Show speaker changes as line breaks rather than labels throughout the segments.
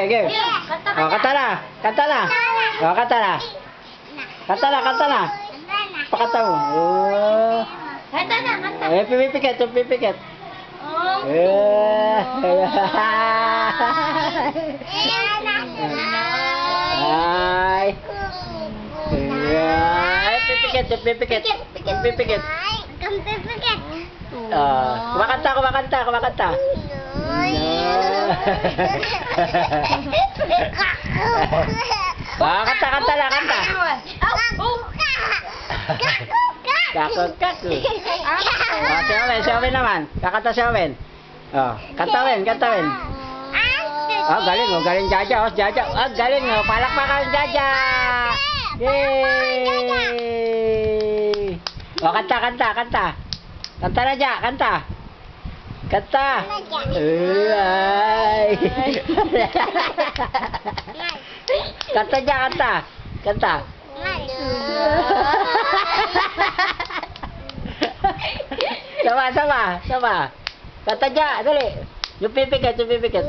game. Oh, kanta na. Kanta na. Oh, kanta na. Kanta na, kanta na. Pakanta mo. Oh.
Kanta na, kanta.
Pipikit, pipikit.
Oh.
Ay. Ay, pipikit, pipikit. Pipikit. Kumakanta, kumakanta, kumakanta. Kanta, kanta na, kanta. Kakot, kakot. Si Owen naman. Kakanta si Owen. Kanta Owen, kanta Owen. Galing, galing Jaja, Jaja. Galing, palakpakan Jaja. Yay! Kanta, kanta, kanta. Kanta na, Ja, kanta. Kanta. Ay. Kanta, Ja, kanta. Kanta. Sama, sama, sama. Kanta, Ja, dali. Yung pipikit, yung pipikit.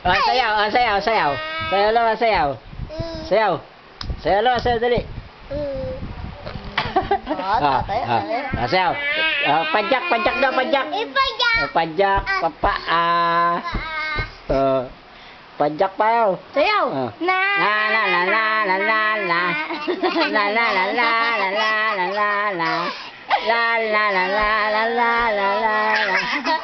Sayaw, sayaw, sayaw. Sayaw naman, sayaw. Sayaw. Sayaw naman, sayaw, dali. Sayaw. Pajak, pajak daw, pajak. Pajak, papa. Pajak pa yun.
Sayaw.
La la la la la la la. La la la la la la la la la. La la la la la la la la.